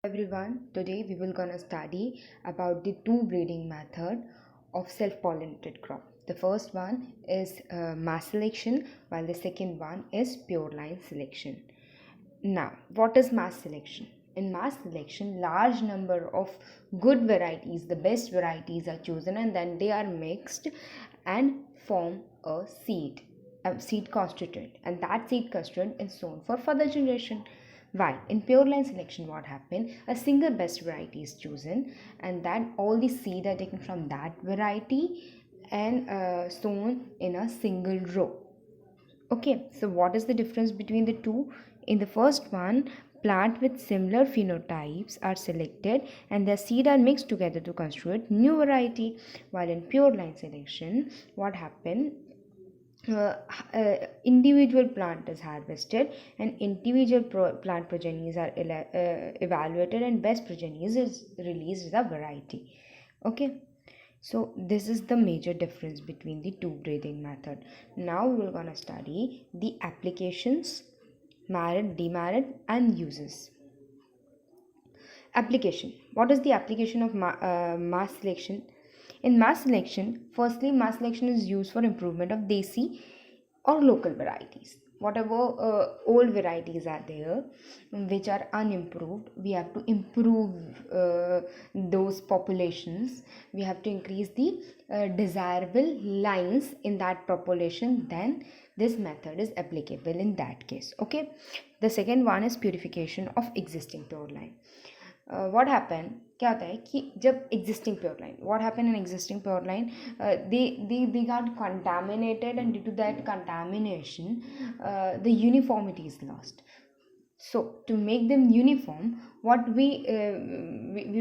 Everyone, today we will gonna study about the two breeding method of self-pollinated crop. The first one is mass selection, while the second one is pure line selection. Now, what is mass selection? In mass selection, large number of good varieties, the best varieties are chosen and then they are mixed and form a seed constituent, and that seed constituent is sown for further generation. While in pure line selection, what happened? A single best variety is chosen, and then all the seed are taken from that variety and sown in a single row. Okay, so what is the difference between the two? In the first one, plant with similar phenotypes are selected and their seed are mixed together to constitute new variety. While in pure line selection, what happened? Individual plant is harvested and individual plant progenies are evaluated and best progenies is released as a variety. Okay, so this is the major difference between the two breeding method. Now we're gonna study the applications, merit, demerit and uses. Application. What is the application of mass selection? In mass selection, firstly, mass selection is used for improvement of desi or local varieties. Whatever old varieties are there which are unimproved, we have to improve those populations. We have to increase the desirable lines in that population. Then this method is applicable in that case. Okay. The second one is purification of existing pure line. What happened, क्या होता है कि जब existing pure line, what happened in existing pure line, they got contaminated, and due to that contamination the uniformity is lost. So to make them uniform, what we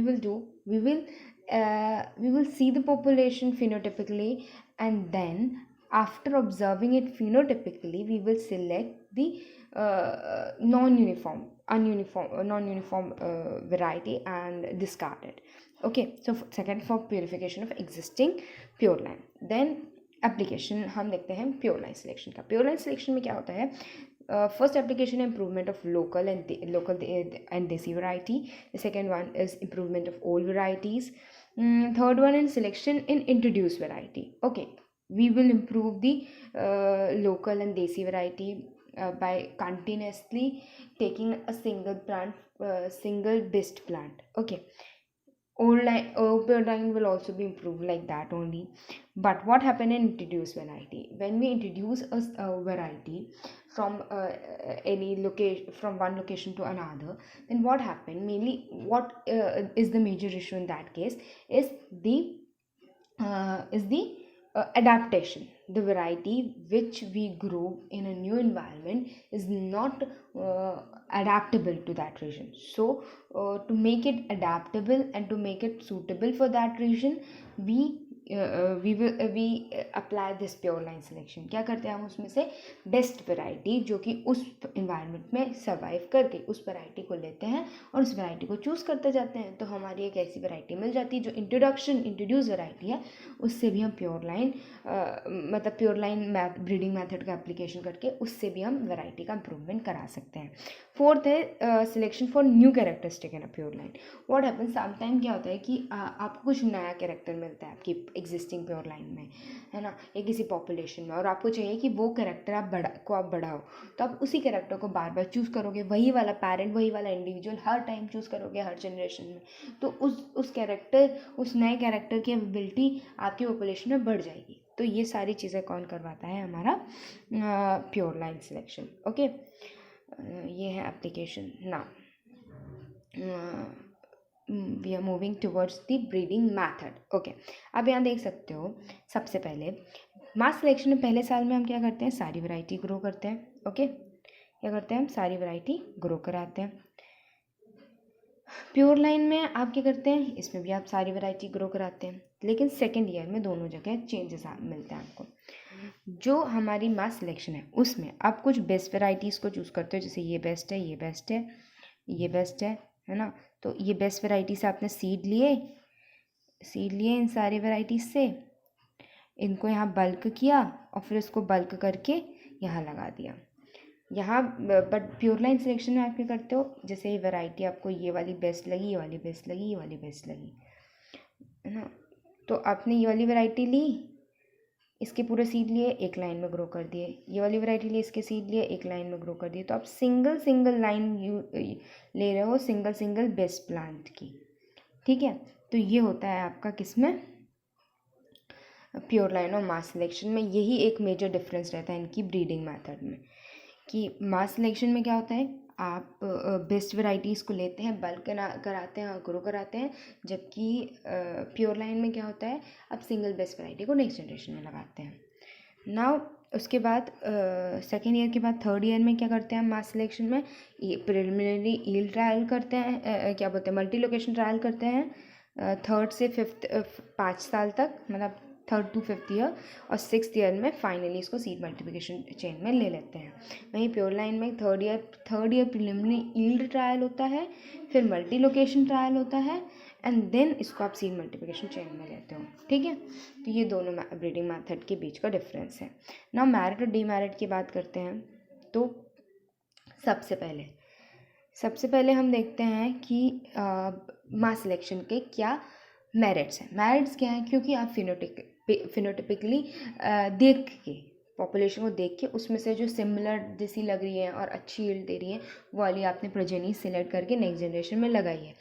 will do, we will see the population phenotypically, and then after observing it phenotypically, we will select the non-uniform variety and discard it. Okay, so second, for purification of existing pure line. Then application हम देखते हैं pure line selection का. Pure line selection में क्या होता है? First application, improvement of local and desi variety. The second one is improvement of old varieties. Third one is selection in introduced variety. Okay, we will improve the local and desi variety by continuously taking a single best plant. Okay, old line will also be improved like that only. But what happened in introduced variety? When we introduce a variety from any location, from one location to another, then what happened? Mainly, what is the major issue in that case is the adaptation. The variety which we grow in a new environment is not adaptable to that region. So to make it adaptable and to make it suitable for that region, we apply this pure line selection. क्या करते हैं हम? उसमें से best variety जो कि उस environment में सर्वाइव करके उस वैरायटी को लेते हैं और उस वैरायटी को चूज़ करते जाते हैं. तो हमारी एक ऐसी वैरायटी मिल जाती है जो इंट्रोड्यूस वैरायटी है, उससे भी हम प्योर लाइन मतलब प्योर लाइन ब्रीडिंग मैथड का एप्लीकेशन करके उससे भी हम वैरायटी का इम्प्रूवमेंट करा सकते हैं. फोर्थ है selection for new characteristic in a pure line. What happens, sometime क्या होता है कि आपको कुछ नया कैरेक्टर मिलता है आपकी एग्जिस्टिंग प्योर लाइन में, है ना, या किसी पॉपुलेशन में, और आपको चाहिए कि वो कैरेक्टर आप बढ़ाओ. तो आप उसी कैरेक्टर को बार बार चूज़ करोगे, वही वाला पैरेंट, वही वाला इंडिविजुअल हर टाइम चूज़ करोगे हर जनरेशन में. तो उस नए कैरेक्टर की एबिलिटी आपकी पॉपुलेशन में बढ़ जाएगी. तो ये सारी चीज़ें कौन करवाता है? हमारा प्योर लाइन सिलेक्शन. ओके, ये है एप्लीकेशन. ना we are moving towards the breeding method. Okay, अब यहाँ देख सकते हो, सबसे पहले मास सिलेक्शन में पहले साल में हम क्या करते हैं? सारी वैरायटी ग्रो करते हैं. ओके, क्या करते हैं? हम सारी वैरायटी ग्रो कराते हैं. प्योर लाइन में आप क्या करते हैं? इसमें भी आप सारी वैरायटी ग्रो कराते हैं, लेकिन सेकेंड ईयर में दोनों जगह चेंजेस मिलते हैं आपको. जो हमारी मास सिलेक्शन है उसमें आप कुछ बेस्ट वैराइटीज़ को चूज़ करते हो, जैसे ये बेस्ट है, ये बेस्ट है, ये बेस्ट है ना. तो ये बेस्ट वैरायटी से आपने सीड लिए इन सारी वैराइटीज़ से, इनको यहाँ बल्क किया और फिर इसको बल्क करके यहाँ लगा दिया. यहाँ बट प्योर लाइन सिलेक्शन में आप क्या करते हो, जैसे वैरायटी आपको ये वाली बेस्ट लगी, ये वाली बेस्ट लगी, ये वाली बेस्ट लगी, है ना, तो आपने ये वाली वैरायटी ली, इसके पूरे सीड लिए, एक लाइन में ग्रो कर दिए, ये वाली वैरायटी ली, इसके सीड लिए, एक लाइन में ग्रो कर दिए। तो आप सिंगल सिंगल लाइन ले रहे हो, सिंगल सिंगल बेस्ट प्लांट की, ठीक है। तो ये होता है आपका किसमें, प्योर लाइन और मास सिलेक्शन में। यही एक मेजर डिफरेंस रहता है इनकी ब्रीडिंग मेथड में, कि मास सिलेक्शन में क्या होता है, आप बेस्ट वैरायटीज़ को लेते हैं, बल्क कराते हैं और ग्रो कराते हैं, जबकि प्योर लाइन में क्या होता है, आप सिंगल बेस्ट वैरायटी को नेक्स्ट जनरेशन में लगाते हैं। नाउ उसके बाद सेकेंड ईयर के बाद थर्ड ईयर में क्या करते हैं हम मास सिलेक्शन में, ये प्रिलिमिनरी ईल्ड ट्रायल करते हैं, क्या बोलते हैं, मल्टी लोकेशन ट्रायल करते हैं थर्ड से फिफ्थ 5 साल तक, मतलब थर्ड टू फिफ्थ ईयर, और सिक्स्थ ईयर में फाइनली इसको सीड मल्टीप्लिकेशन चेन में ले लेते हैं। वहीं प्योर लाइन में third year preliminary yield trial होता है, फिर मल्टी लोकेशन ट्रायल होता है, एंड देन इसको आप सीड मल्टीप्लिकेशन चेन में लेते हो, ठीक है। तो ये दोनों ब्रीडिंग मेथड के बीच का डिफरेंस है। ना मेरिट और डीमेरिट की बात करते हैं, तो सबसे पहले हम देखते हैं कि मास सिलेक्शन के क्या मेरिट्स हैं। मेरिट्स क्या हैं, क्योंकि आप फिनोटिपिकली देख के, पॉपुलेशन को देख के उसमें से जो सिमिलर जैसी लग रही है और अच्छी यील्ड दे रही है, वो वाली आपने प्रोजेनी सिलेक्ट करके नेक्स्ट जनरेशन में लगाई है।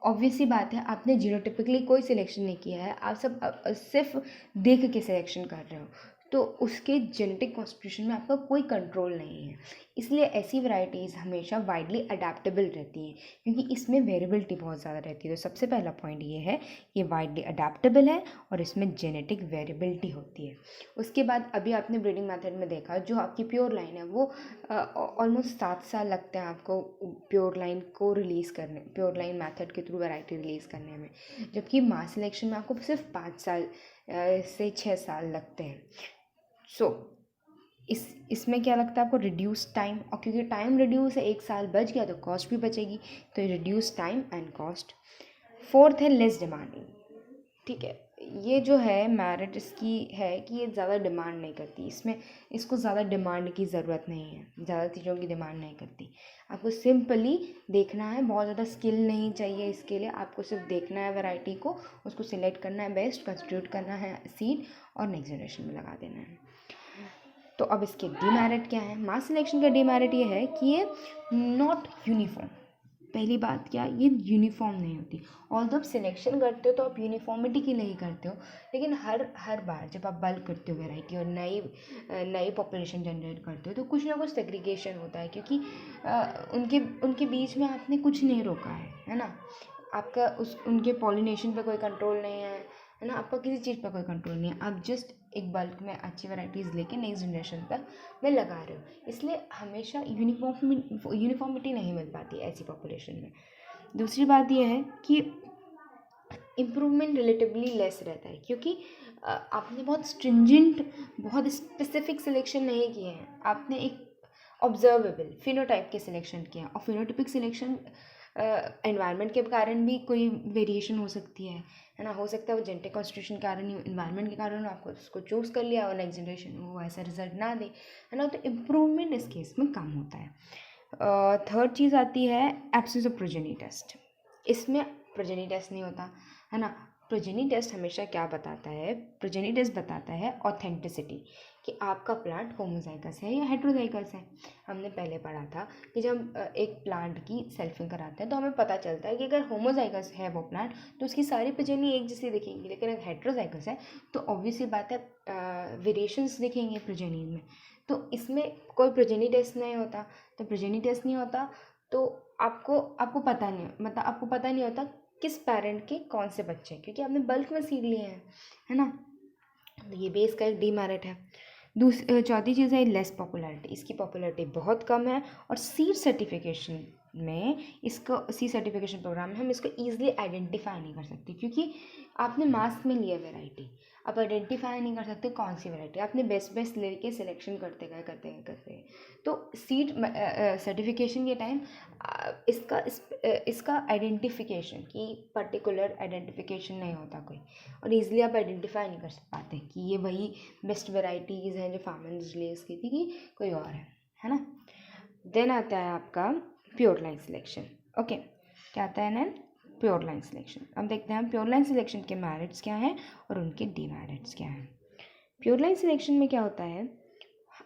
ऑब्वियस सी बात है, आपने जीनोटिपिकली कोई सिलेक्शन नहीं किया है, आप सब सिर्फ देख के सिलेक्शन कर रहे हो, तो उसके जेनेटिक कॉन्स्टिट्यूशन में आपका कोई कंट्रोल नहीं है। इसलिए ऐसी वैरायटीज़ हमेशा वाइडली अडेप्टेबल रहती हैं, क्योंकि इसमें वेरिएबिलिटी बहुत ज़्यादा रहती है। तो सबसे पहला पॉइंट ये है, ये वाइडली अडेप्टेबल है और इसमें जेनेटिक वेरिएबिलिटी होती है। उसके बाद अभी आपने ब्रीडिंग मेथड में देखा, जो आपकी प्योर लाइन है वो ऑलमोस्ट 7 साल लगते हैं आपको प्योर लाइन को रिलीज़ करने, प्योर लाइन मेथड के थ्रू वैरायटी रिलीज़ करने में, जबकि मास सिलेक्शन में आपको सिर्फ 5 साल से 6 साल लगते हैं। सो इसमें क्या लगता है आपको, रिड्यूस टाइम, और क्योंकि टाइम रिड्यूस है, 1 साल बच गया तो कॉस्ट भी बचेगी, तो reduce time and cost. Fourth है लेस डिमांडिंग, ठीक है। ये जो है मेरिट इसकी है कि ये ज़्यादा डिमांड नहीं करती, इसमें इसको ज़्यादा डिमांड की ज़रूरत नहीं है, ज़्यादा चीज़ों की डिमांड नहीं करती। आपको सिंपली देखना है, बहुत ज़्यादा स्किल नहीं चाहिए इसके लिए, आपको सिर्फ देखना है वैरायटी को, उसको सिलेक्ट करना है, बेस्ट कंस्टिट्यूट करना है सीड, और नेक्स्ट जनरेशन में लगा देना है। तो अब इसके डीमेरिट क्या है, मास सिलेक्शन का डीमेरिट ये है कि ये नॉट यूनिफॉर्म। पहली बात क्या, ये यूनिफॉर्म नहीं होती। ऑल्दो आप सिलेक्शन करते हो तो आप यूनिफॉर्मिटी के लिए ही करते हो, लेकिन हर बार जब आप बल्क करते हो वैरायटी और नई पॉपुलेशन जनरेट करते हो, तो कुछ ना कुछ सेग्रीगेशन होता है, क्योंकि उनके बीच में आपने कुछ नहीं रोका है ना, आपका उनके पॉलिनेशन पे कोई कंट्रोल नहीं है ना, आपका किसी चीज़ पर कोई कंट्रोल नहीं है, आप जस्ट एक बल्क में अच्छी वैरायटीज़ लेके नेक्स्ट जनरेशन तक में लगा रहे हो, इसलिए हमेशा यूनिफॉर्मिटी नहीं मिल पाती ऐसी पॉपुलेशन में। दूसरी बात यह है कि इम्प्रूवमेंट रिलेटिवली लेस रहता है, क्योंकि आपने बहुत स्ट्रिंजेंट, बहुत स्पेसिफिक सिलेक्शन नहीं किए हैं, आपने एक ऑब्जर्वेबल फिनोटाइप के सिलेक्शन किए हैं, और फिनोटाइपिक सिलेक्शन एनवायरनमेंट के कारण भी कोई वेरिएशन हो सकती है ना, हो सकता है वो जेनेटिक कॉन्स्टिट्यूशन के कारण ही, इन्वायरमेंट के कारण आपको उसको चूज़ कर लिया और नेक्स्ट जनरेशन वो ऐसा रिजल्ट ना दे, है ना, तो इम्प्रूवमेंट इस केस में कम होता है। थर्ड चीज़ आती है एब्सेंस ऑफ प्रोजेनी टेस्ट। इसमें प्रोजेनी टेस्ट नहीं होता, है ना। प्रोजेनी टेस्ट हमेशा क्या बताता है, प्रोजेनी टेस्ट बताता है ऑथेंटिसिटी, कि आपका प्लांट होमोजाइगस है या हेट्रोजाइगस है। हमने पहले पढ़ा था कि जब एक प्लांट की सेल्फिंग कराते हैं तो हमें पता चलता है कि अगर होमोजाइगस है वो प्लांट तो उसकी सारी प्रोजेनी एक जैसी दिखेंगी, लेकिन अगर हेट्रोजाइगस है तो ऑब्वियसली बात है वेरिएशंस दिखेंगे प्रोजेनी में। तो इसमें कोई प्रोजेनी टेस्ट नहीं होता, तो प्रोजेनी टेस्ट नहीं होता तो आपको पता नहीं, मतलब आपको पता नहीं होता किस पेरेंट के कौन से बच्चे हैं, क्योंकि आपने बल्क में सीड लिए हैं, है ना। तो ये बेस का एक डीमेरिट है। चौथी चीज़ है लेस पॉपुलैरिटी, इसकी पॉपुलैरिटी बहुत कम है, और सीड सर्टिफिकेशन में इसको सी सर्टिफिकेशन प्रोग्राम में हम इसको ईजिली आइडेंटिफाई नहीं कर सकते, क्योंकि आपने मास में लिया वैरायटी, आप आइडेंटिफाई नहीं कर सकते कौन सी वैरायटी, आपने बेस्ट लेके सिलेक्शन करते गए। तो सीड सर्टिफिकेशन के टाइम इसका आइडेंटिफिकेशन की पर्टिकुलर आइडेंटिफिकेशन नहीं होता कोई, और ईजिली आप आइडेंटिफाई नहीं कर पाते कि ये वही बेस्ट वेराइटीज़ हैं जो फार्मर्स रिलीज़ की थी कि कोई और है ना। देन आता है आपका प्योर लाइन सिलेक्शन। ओके, क्या आता है ना, प्योर लाइन सिलेक्शन। अब देखते हैं हम प्योर लाइन सिलेक्शन के मेरिट्स क्या हैं और उनके डीमेरिट्स क्या हैं। प्योर लाइन सिलेक्शन में क्या होता है,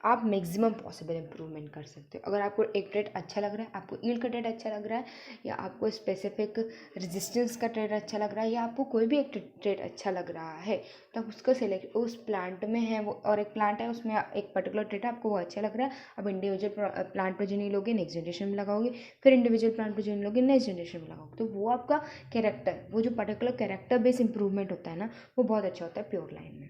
आप मैक्सिमम पॉसिबल इम्प्रूवमेंट कर सकते हो। अगर आपको एक ट्रेड अच्छा लग रहा है, आपको यील्ड का ट्रेड अच्छा लग रहा है, या आपको स्पेसिफिक रेजिस्टेंस का ट्रेड अच्छा लग रहा है, या आपको कोई भी एक ट्रेड अच्छा लग रहा है, तो आप उसका सिलेक्ट, उस प्लांट में है वो, और एक प्लांट है उसमें एक पर्टिकुलर ट्रेड है, आपको वो अच्छा लग रहा है, आप इंडिविजुअल प्लांट पर नहीं लोगे, नेक्स्ट जनरेशन में लगाओगे, फिर इंडिविजुअल प्लांट पर नहीं लोगे, नेक्स्ट जनरेशन में लगाओगे, तो वो आपका कैरेक्टर, वो जो पर्टिकुलर कैरेक्टर बेस इंप्रूवमेंट होता है ना, वो बहुत अच्छा होता है प्योर लाइन में।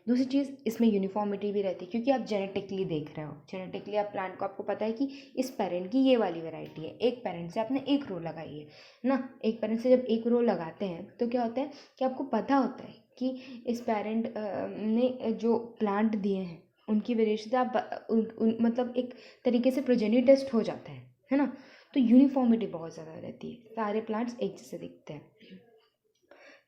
दूसरी चीज़, इसमें यूनिफॉर्मिटी भी रहती है, क्योंकि आप जेनेटिकली देख रहे हो, जेनेटिकली आप प्लांट को, आपको पता है कि इस पेरेंट की ये वाली वैरायटी है, एक पेरेंट से आपने एक रो लगाई है ना, एक पेरेंट से जब एक रो लगाते हैं तो क्या होता है कि आपको पता होता है कि इस पेरेंट ने जो प्लांट दिए हैं उनकी वजह से आप मतलब एक तरीके से प्रोजेनी टेस्ट हो जाता है ना, तो यूनिफॉर्मिटी बहुत ज़्यादा रहती है, सारे प्लांट्स एक जैसे दिखते हैं।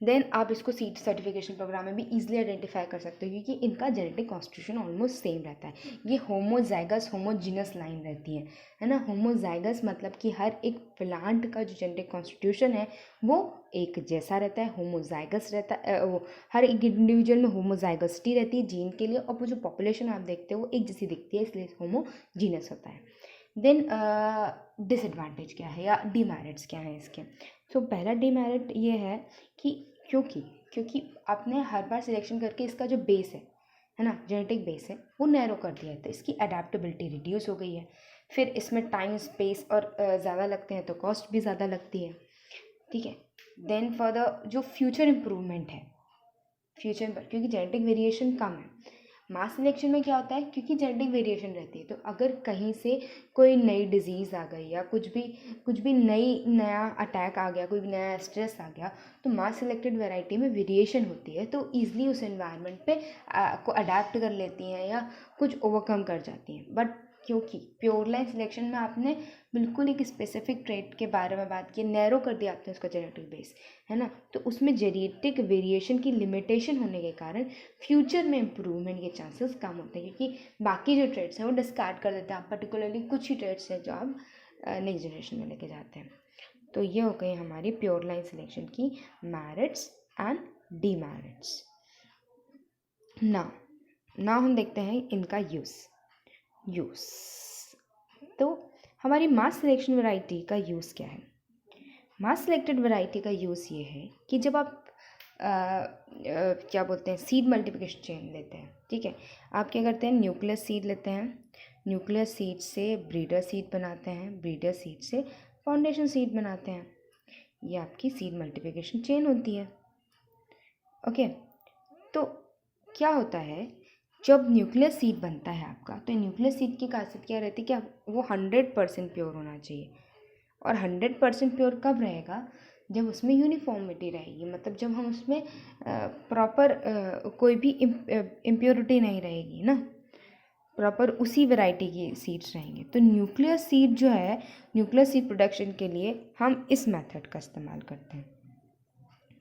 देन आप इसको सीड सर्टिफिकेशन प्रोग्राम में भी ईजिली आइडेंटिफाई कर सकते हो, क्योंकि इनका जेनेटिक कॉन्स्टिट्यूशन ऑलमोस्ट सेम रहता है। ये होमोजाइगस होमोजीनस लाइन रहती है ना। होमोजाइगस मतलब कि हर एक प्लांट का जो जेनेटिक कॉन्स्टिट्यूशन है वो एक जैसा रहता है, होमोजाइगस रहता है, वो हर एक इंडिविजुअल में होमोजाइगसिटी रहती है जीन के लिए, और वो जो पॉपुलेशन आप देखते हो वो एक जैसी दिखती है, इसलिए होमोजीनस होता है। देन डिसएडवांटेज क्या है या डीमेरिट्स क्या है इसके। तो पहला डीमेरिट ये है कि क्योंकि आपने हर बार सिलेक्शन करके इसका जो बेस है ना, जेनेटिक बेस है, वो नैरो कर दिया है, तो इसकी अडेप्टेबिलिटी रिड्यूस हो गई है। फिर इसमें टाइम स्पेस और ज़्यादा लगते हैं तो कॉस्ट भी ज़्यादा लगती है, ठीक है। देन फॉर द जो फ्यूचर इम्प्रूवमेंट है, फ्यूचर पर क्योंकि जेनेटिक वेरिएशन कम है, मास सिलेक्शन में क्या होता है, क्योंकि जेनेटिक वेरिएशन रहती है, तो अगर कहीं से कोई नई डिजीज़ आ गई या कुछ भी नया अटैक आ गया, कोई भी नया स्ट्रेस आ गया, तो मास सिलेक्टेड वैरायटी में वेरिएशन होती है, तो ईजिली उस एनवायरनमेंट पे को अडेप्ट कर लेती हैं या कुछ ओवरकम कर जाती हैं। बट क्योंकि प्योर लाइन सिलेक्शन में आपने बिल्कुल एक स्पेसिफिक ट्रेट के बारे में बात की, नैरो कर दिया आपने उसका जेनेटिक बेस, है ना, तो उसमें जेनेटिक वेरिएशन की लिमिटेशन होने के कारण फ्यूचर में इम्प्रूवमेंट के चांसेस कम होते हैं, क्योंकि बाकी जो ट्रेड्स हैं वो डिस्कार्ड कर देते हैं आप, पर्टिकुलरली कुछ ही ट्रेड्स हैं जो आप नेक्स्ट जनरेशन में लेके जाते हैं। तो ये हो गई हमारी प्योर लाइन सिलेक्शन की मेरिट्स एंड डीमेरिट्स। ना हम देखते हैं इनका यूज़। तो हमारी मास सिलेक्शन वैरायटी का यूज़ क्या है। मास सिलेक्टेड वैरायटी का यूज़ ये है कि जब आप क्या बोलते हैं, सीड मल्टीप्लिकेशन चेन लेते हैं, ठीक है, आप क्या करते हैं, न्यूक्लियस सीड लेते हैं, न्यूक्लियस सीड से ब्रीडर सीड बनाते हैं, ब्रीडर सीड से फाउंडेशन सीड बनाते हैं, ये आपकी सीड मल्टीप्लिकेशन चेन होती है। ओके, तो क्या होता है, जब न्यूक्लियस सीड बनता है आपका, तो न्यूक्लियस सीड की खासियत क्या रहती है कि वो 100% प्योर होना चाहिए, और 100% प्योर कब रहेगा, जब उसमें यूनिफॉर्मिटी रहेगी, मतलब जब हम उसमें प्रॉपर कोई भी इम्प्योरिटी नहीं रहेगी ना, प्रॉपर उसी वैरायटी की सीड्स रहेंगे। तो न्यूक्लियस सीड जो है, न्यूक्लियस सीड प्रोडक्शन के लिए हम इस मेथड का इस्तेमाल करते हैं,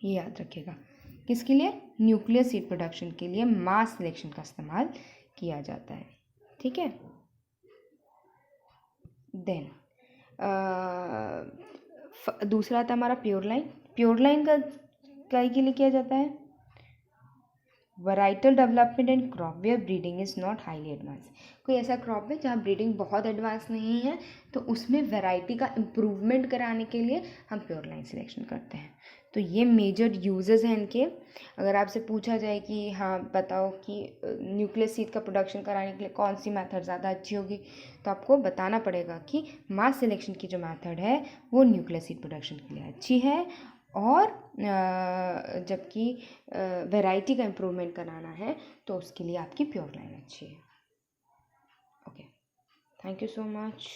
ये याद रखिएगा। किसके लिए, न्यूक्लियस सीड प्रोडक्शन के लिए मास सिलेक्शन का इस्तेमाल किया जाता है, ठीक है। देन दूसरा था हमारा प्योर लाइन का काय के लिए किया जाता है, varietal development and crop where breeding is not highly advance. कोई ऐसा क्रॉप है जहाँ ब्रीडिंग बहुत एडवांस नहीं है, तो उसमें वैरायटी का इम्प्रूवमेंट कराने के लिए हम प्योर लाइन सिलेक्शन करते हैं। तो ये मेजर यूजेस हैं इनके। अगर आपसे पूछा जाए कि हाँ बताओ कि न्यूक्लियस सीड का प्रोडक्शन कराने के लिए कौन सी मेथड ज़्यादा अच्छी होगी, तो आपको बताना पड़ेगा कि मास सिलेक्शन की जो मेथड है वो न्यूक्लियस सीड प्रोडक्शन के लिए अच्छी है, और जबकि वैरायटी का इम्प्रूवमेंट कराना है तो उसके लिए आपकी प्योर लाइन अच्छी है। Okay, thank you so much.